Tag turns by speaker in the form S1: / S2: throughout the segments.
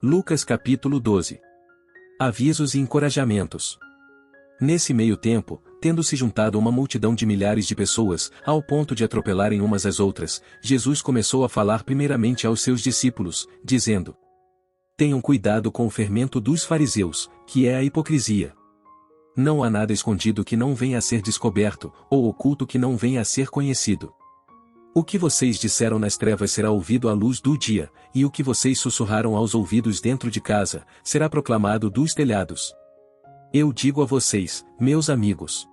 S1: Lucas capítulo 12. Avisos e encorajamentos. Nesse meio tempo, tendo-se juntado uma multidão de milhares de pessoas, ao ponto de atropelarem umas às outras, Jesus começou a falar primeiramente aos seus discípulos, dizendo: Tenham cuidado com o fermento dos fariseus, que é a hipocrisia. Não há nada escondido que não venha a ser descoberto, ou oculto que não venha a ser conhecido. O que vocês disseram nas trevas será ouvido à luz do dia, e o que vocês sussurraram aos ouvidos dentro de casa, será proclamado dos telhados. Eu digo a vocês, meus amigos,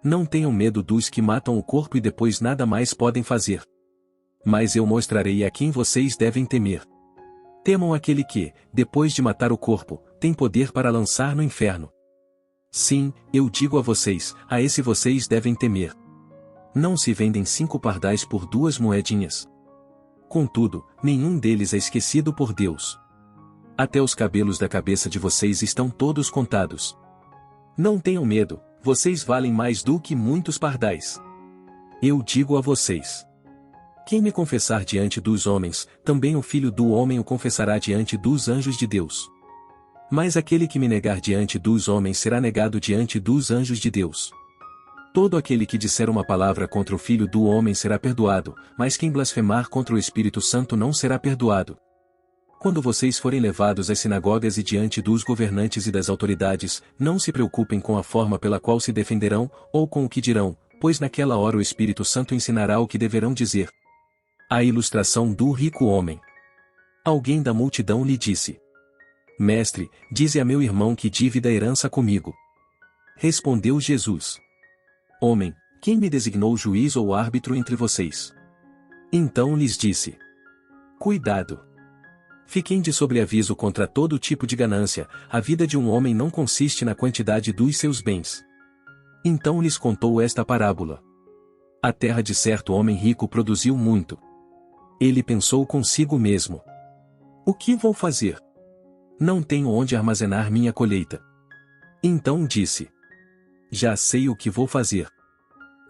S1: não tenham medo dos que matam o corpo e depois nada mais podem fazer. Mas eu mostrarei a quem vocês devem temer. Temam aquele que, depois de matar o corpo, tem poder para lançar no inferno. Sim, eu digo a vocês, a esse vocês devem temer. Não se vendem 5 pardais por 2 moedinhas. Contudo, nenhum deles é esquecido por Deus. Até os cabelos da cabeça de vocês estão todos contados. Não tenham medo, vocês valem mais do que muitos pardais. Eu digo a vocês: quem me confessar diante dos homens, também o Filho do Homem o confessará diante dos anjos de Deus. Mas aquele que me negar diante dos homens será negado diante dos anjos de Deus. Todo aquele que disser uma palavra contra o Filho do Homem será perdoado, mas quem blasfemar contra o Espírito Santo não será perdoado. Quando vocês forem levados às sinagogas e diante dos governantes e das autoridades, não se preocupem com a forma pela qual se defenderão, ou com o que dirão, pois naquela hora o Espírito Santo ensinará o que deverão dizer. A ilustração do rico homem. Alguém da multidão lhe disse: Mestre, dize a meu irmão que divida a herança comigo. Respondeu Jesus: Homem, quem me designou juiz ou árbitro entre vocês? Então lhes disse: Cuidado! Fiquem de sobreaviso contra todo tipo de ganância, a vida de um homem não consiste na quantidade dos seus bens. Então lhes contou esta parábola. A terra de certo homem rico produziu muito. Ele pensou consigo mesmo: O que vou fazer? Não tenho onde armazenar minha colheita. Então disse: Já sei o que vou fazer.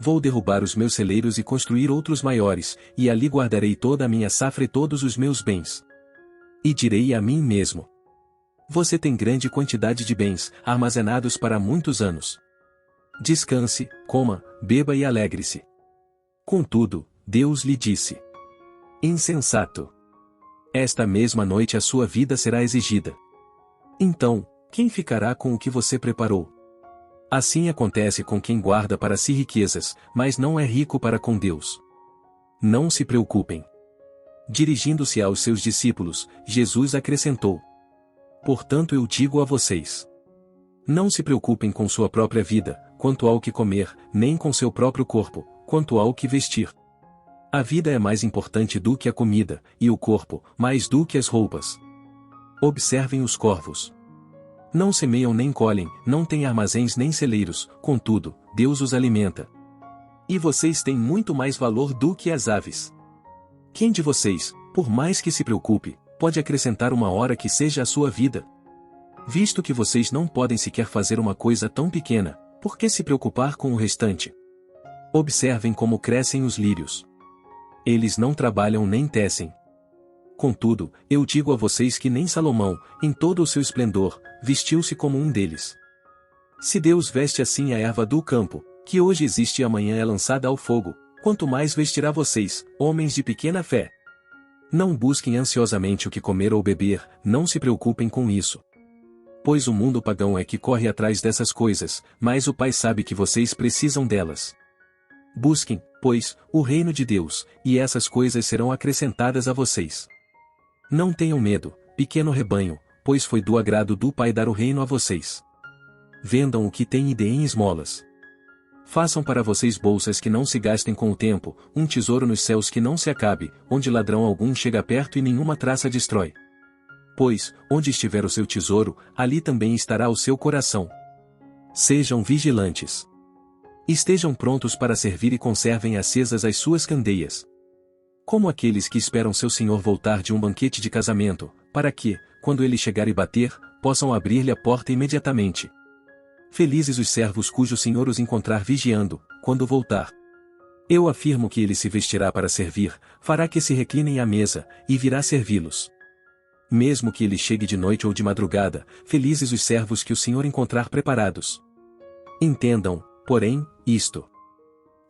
S1: Vou derrubar os meus celeiros e construir outros maiores, e ali guardarei toda a minha safra e todos os meus bens. E direi a mim mesmo: Você tem grande quantidade de bens, armazenados para muitos anos. Descanse, coma, beba e alegre-se. Contudo, Deus lhe disse: Insensato! Esta mesma noite a sua vida será exigida. Então, quem ficará com o que você preparou? Assim acontece com quem guarda para si riquezas, mas não é rico para com Deus. Não se preocupem. Dirigindo-se aos seus discípulos, Jesus acrescentou: Portanto eu digo a vocês: não se preocupem com sua própria vida, quanto ao que comer, nem com seu próprio corpo, quanto ao que vestir. A vida é mais importante do que a comida, e o corpo, mais do que as roupas. Observem os corvos. Não semeiam nem colhem, não têm armazéns nem celeiros, contudo, Deus os alimenta. E vocês têm muito mais valor do que as aves. Quem de vocês, por mais que se preocupe, pode acrescentar uma hora que seja a sua vida? Visto que vocês não podem sequer fazer uma coisa tão pequena, por que se preocupar com o restante? Observem como crescem os lírios. Eles não trabalham nem tecem. Contudo, eu digo a vocês que nem Salomão, em todo o seu esplendor, vestiu-se como um deles. Se Deus veste assim a erva do campo, que hoje existe e amanhã é lançada ao fogo, quanto mais vestirá vocês, homens de pequena fé. Não busquem ansiosamente o que comer ou beber, não se preocupem com isso. Pois o mundo pagão é que corre atrás dessas coisas, mas o Pai sabe que vocês precisam delas. Busquem, pois, o reino de Deus, e essas coisas serão acrescentadas a vocês. Não tenham medo, pequeno rebanho, pois foi do agrado do Pai dar o reino a vocês. Vendam o que têm e deem esmolas. Façam para vocês bolsas que não se gastem com o tempo, um tesouro nos céus que não se acabe, onde ladrão algum chega perto e nenhuma traça destrói. Pois, onde estiver o seu tesouro, ali também estará o seu coração. Sejam vigilantes. Estejam prontos para servir e conservem acesas as suas candeias. Como aqueles que esperam seu senhor voltar de um banquete de casamento, para que, quando ele chegar e bater, possam abrir-lhe a porta imediatamente. Felizes os servos cujo senhor os encontrar vigiando, quando voltar. Eu afirmo que ele se vestirá para servir, fará que se reclinem à mesa, e virá servi-los. Mesmo que ele chegue de noite ou de madrugada, felizes os servos que o Senhor encontrar preparados. Entendam, porém, isto.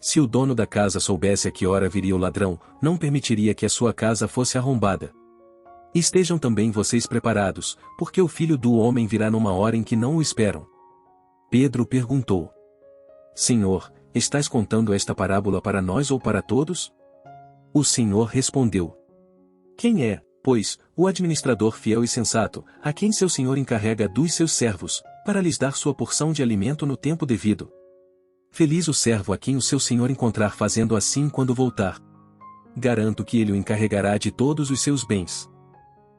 S1: Se o dono da casa soubesse a que hora viria o ladrão, não permitiria que a sua casa fosse arrombada. Estejam também vocês preparados, porque o Filho do Homem virá numa hora em que não o esperam. Pedro perguntou: Senhor, estás contando esta parábola para nós ou para todos? O Senhor respondeu: Quem é, pois, o administrador fiel e sensato, a quem seu senhor encarrega dos seus servos, para lhes dar sua porção de alimento no tempo devido? Feliz o servo a quem o seu senhor encontrar fazendo assim quando voltar. Garanto que ele o encarregará de todos os seus bens.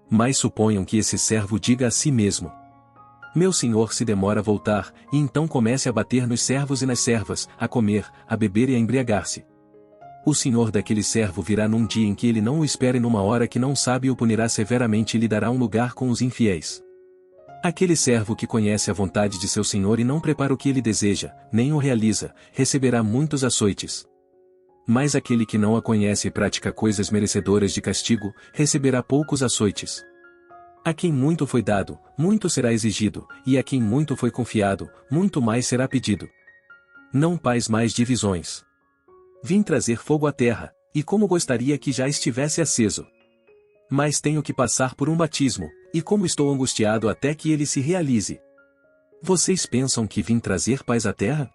S1: Mas suponham que esse servo diga a si mesmo: Meu senhor se demora a voltar, e então comece a bater nos servos e nas servas, a comer, a beber e a embriagar-se. O senhor daquele servo virá num dia em que ele não o espera e numa hora que não sabe e o punirá severamente e lhe dará um lugar com os infiéis. Aquele servo que conhece a vontade de seu senhor e não prepara o que ele deseja, nem o realiza, receberá muitos açoites. Mas aquele que não a conhece e pratica coisas merecedoras de castigo, receberá poucos açoites. A quem muito foi dado, muito será exigido, e a quem muito foi confiado, muito mais será pedido. Não pais mais divisões. Vim trazer fogo à terra, e como gostaria que já estivesse aceso. Mas tenho que passar por um batismo, e como estou angustiado até que ele se realize. Vocês pensam que vim trazer paz à terra?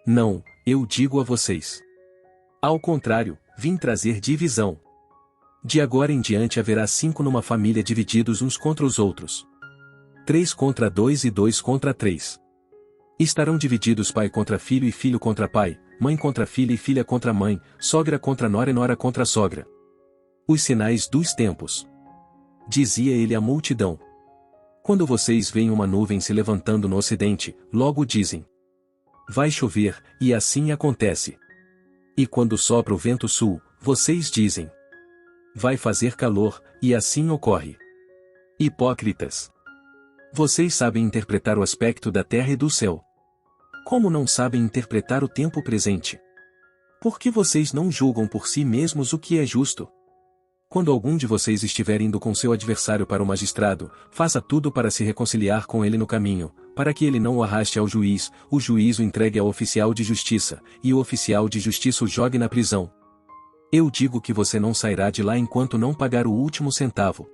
S1: Não, eu digo a vocês. Ao contrário, vim trazer divisão. De agora em diante haverá 5 numa família divididos uns contra os outros. 3 contra 2 e 2 contra 3. Estarão divididos pai contra filho e filho contra pai, mãe contra filha e filha contra mãe, sogra contra nora e nora contra sogra. Os sinais dos tempos. Dizia ele à multidão. Quando vocês veem uma nuvem se levantando no ocidente, logo dizem: Vai chover, e assim acontece. E quando sopra o vento sul, vocês dizem: Vai fazer calor, e assim ocorre. Hipócritas! Vocês sabem interpretar o aspecto da terra e do céu. Como não sabem interpretar o tempo presente? Por que vocês não julgam por si mesmos o que é justo? Quando algum de vocês estiver indo com seu adversário para o magistrado, faça tudo para se reconciliar com ele no caminho, para que ele não o arraste ao juiz, o juiz o entregue ao oficial de justiça, e o oficial de justiça o jogue na prisão. Eu digo que você não sairá de lá enquanto não pagar o último centavo.